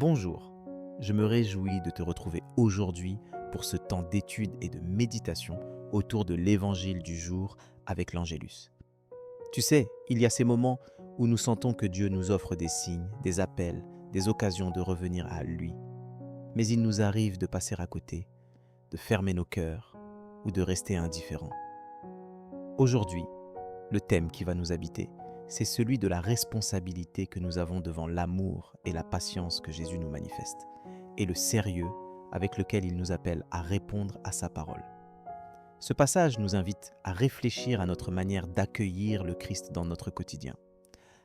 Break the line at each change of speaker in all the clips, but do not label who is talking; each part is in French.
Bonjour, je me réjouis de te retrouver aujourd'hui pour ce temps d'étude et de méditation autour de l'évangile du jour avec l'Angélus. Tu sais, il y a ces moments où nous sentons que Dieu nous offre des signes, des appels, des occasions de revenir à lui. Mais il nous arrive de passer à côté, de fermer nos cœurs ou de rester indifférents. Aujourd'hui, le thème qui va nous habiter, c'est celui de la responsabilité que nous avons devant l'amour et la patience que Jésus nous manifeste, et le sérieux avec lequel il nous appelle à répondre à sa parole. Ce passage nous invite à réfléchir à notre manière d'accueillir le Christ dans notre quotidien,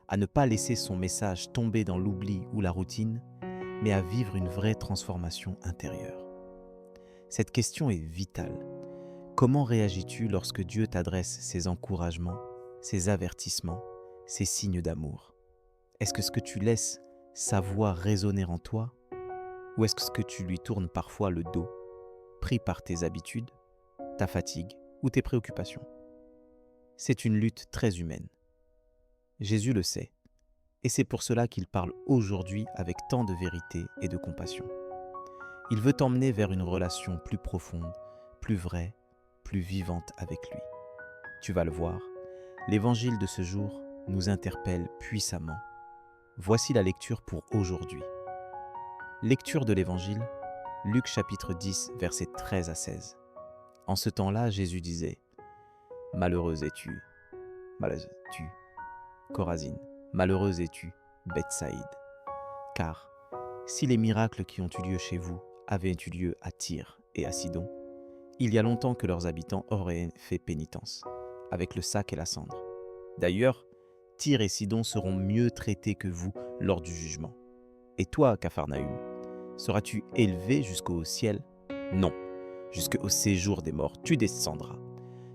à ne pas laisser son message tomber dans l'oubli ou la routine, mais à vivre une vraie transformation intérieure. Cette question est vitale. Comment réagis-tu lorsque Dieu t'adresse ses encouragements, ses avertissements, ses signes d'amour? Est-ce que ce que tu laisses sa voix résonner en toi, ou est-ce que tu lui tournes parfois le dos, pris par tes habitudes, ta fatigue ou tes préoccupations? C'est une lutte très humaine. Jésus le sait, et c'est pour cela qu'il parle aujourd'hui avec tant de vérité et de compassion. Il veut t'emmener vers une relation plus profonde, plus vraie, plus vivante avec lui. Tu vas le voir, l'évangile de ce jour nous interpelle puissamment. Voici la lecture pour aujourd'hui. Lecture de l'évangile, Luc chapitre 10, versets 13 à 16. En ce temps-là, Jésus disait : « Malheureuse es-tu, Chorazine, malheureuse es-tu, Bethsaïde. Car si les miracles qui ont eu lieu chez vous avaient eu lieu à Tyr et à Sidon, il y a longtemps que leurs habitants auraient fait pénitence, avec le sac et la cendre. D'ailleurs, Tyr et Sidon seront mieux traités que vous lors du jugement. Et toi, Capharnaüm, seras-tu élevé jusqu'au ciel ? Non, jusqu'au séjour des morts, tu descendras.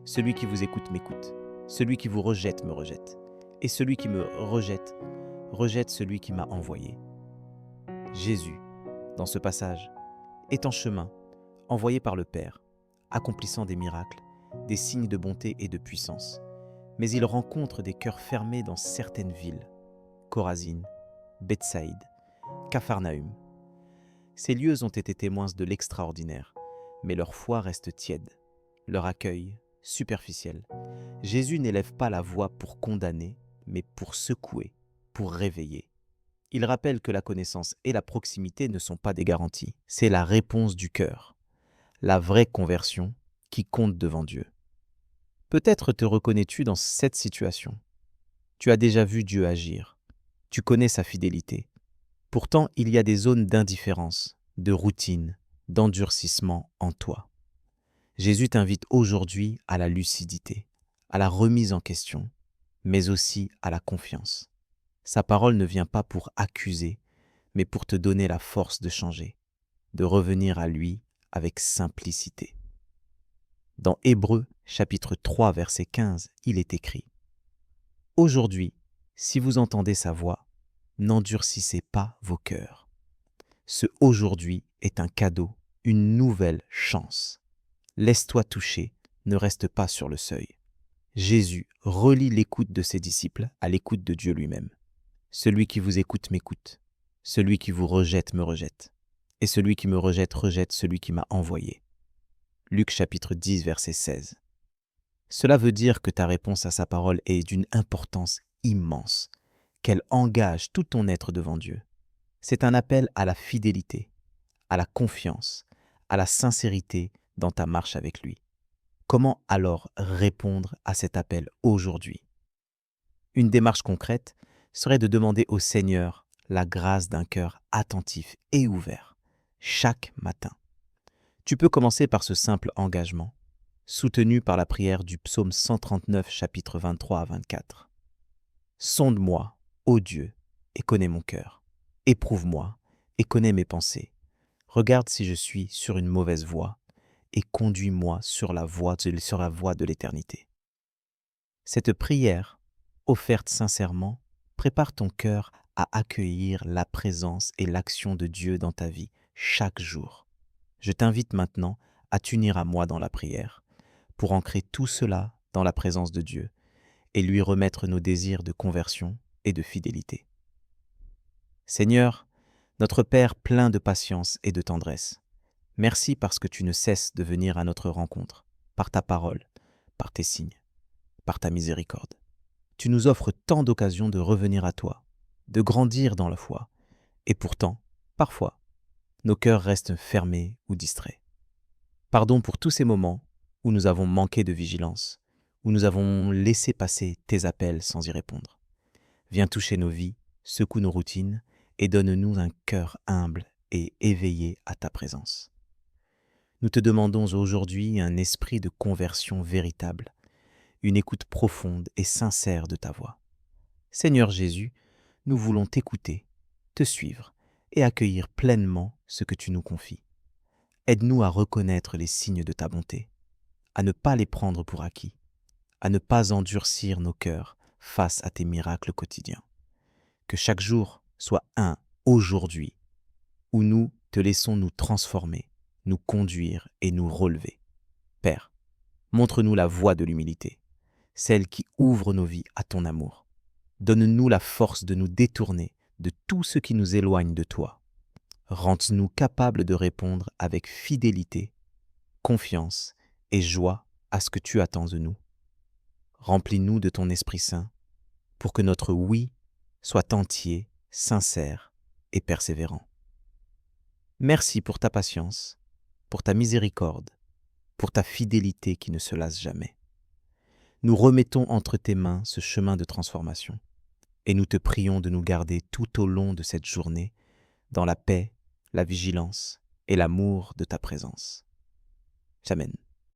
Celui qui vous écoute m'écoute, celui qui vous rejette me rejette, et celui qui me rejette, rejette celui qui m'a envoyé. » Jésus, dans ce passage, est en chemin, envoyé par le Père, accomplissant des miracles, des signes de bonté et de puissance. Mais il rencontre des cœurs fermés dans certaines villes, Chorazine, Bethsaïde, Capharnaüm. Ces lieux ont été témoins de l'extraordinaire, mais leur foi reste tiède, leur accueil superficiel. Jésus n'élève pas la voix pour condamner, mais pour secouer, pour réveiller. Il rappelle que la connaissance et la proximité ne sont pas des garanties, c'est la réponse du cœur, la vraie conversion qui compte devant Dieu. Peut-être te reconnais-tu dans cette situation. Tu as déjà vu Dieu agir, tu connais sa fidélité. Pourtant, il y a des zones d'indifférence, de routine, d'endurcissement en toi. Jésus t'invite aujourd'hui à la lucidité, à la remise en question, mais aussi à la confiance. Sa parole ne vient pas pour accuser, mais pour te donner la force de changer, de revenir à lui avec simplicité. Dans Hébreux, chapitre 3, verset 15, il est écrit : « Aujourd'hui, si vous entendez sa voix, n'endurcissez pas vos cœurs. » Ce « aujourd'hui » est un cadeau, une nouvelle chance. Laisse-toi toucher, ne reste pas sur le seuil. Jésus relie l'écoute de ses disciples à l'écoute de Dieu lui-même. Celui qui vous écoute m'écoute, celui qui vous rejette me rejette, et celui qui me rejette rejette celui qui m'a envoyé. Luc chapitre 10, verset 16. Cela veut dire que ta réponse à sa parole est d'une importance immense, qu'elle engage tout ton être devant Dieu. C'est un appel à la fidélité, à la confiance, à la sincérité dans ta marche avec lui. Comment alors répondre à cet appel aujourd'hui ? Une démarche concrète serait de demander au Seigneur la grâce d'un cœur attentif et ouvert, chaque matin. Tu peux commencer par ce simple engagement, soutenu par la prière du psaume 139, chapitres 23 à 24. « Sonde-moi, ô Dieu, et connais mon cœur. Éprouve-moi, et connais mes pensées. Regarde si je suis sur une mauvaise voie, et conduis-moi sur la voie de l'éternité. » Cette prière, offerte sincèrement, prépare ton cœur à accueillir la présence et l'action de Dieu dans ta vie chaque jour. Je t'invite maintenant à t'unir à moi dans la prière pour ancrer tout cela dans la présence de Dieu et lui remettre nos désirs de conversion et de fidélité. Seigneur, Notre Père plein de patience et de tendresse, merci parce que tu ne cesses de venir à notre rencontre, par ta parole, par tes signes, par ta miséricorde. Tu nous offres tant d'occasions de revenir à toi, de grandir dans la foi, et pourtant, parfois, nos cœurs restent fermés ou distraits. Pardon pour tous ces moments où nous avons manqué de vigilance, où nous avons laissé passer tes appels sans y répondre. Viens toucher nos vies, secoue nos routines et donne-nous un cœur humble et éveillé à ta présence. Nous te demandons aujourd'hui un esprit de conversion véritable, une écoute profonde et sincère de ta voix. Seigneur Jésus, nous voulons t'écouter, te suivre et accueillir pleinement ce que tu nous confies. Aide-nous à reconnaître les signes de ta bonté, à ne pas les prendre pour acquis, à ne pas endurcir nos cœurs face à tes miracles quotidiens. Que chaque jour soit un aujourd'hui où nous te laissons nous transformer, nous conduire et nous relever. Père, montre-nous la voie de l'humilité, celle qui ouvre nos vies à ton amour. Donne-nous la force de nous détourner de tout ce qui nous éloigne de toi. Rends-nous capables de répondre avec fidélité, confiance et joie à ce que tu attends de nous. Remplis-nous de ton Esprit Saint pour que notre oui soit entier, sincère et persévérant. Merci pour ta patience, pour ta miséricorde, pour ta fidélité qui ne se lasse jamais. Nous remettons entre tes mains ce chemin de transformation et nous te prions de nous garder tout au long de cette journée dans la paix, la vigilance et l'amour de ta présence. Amen.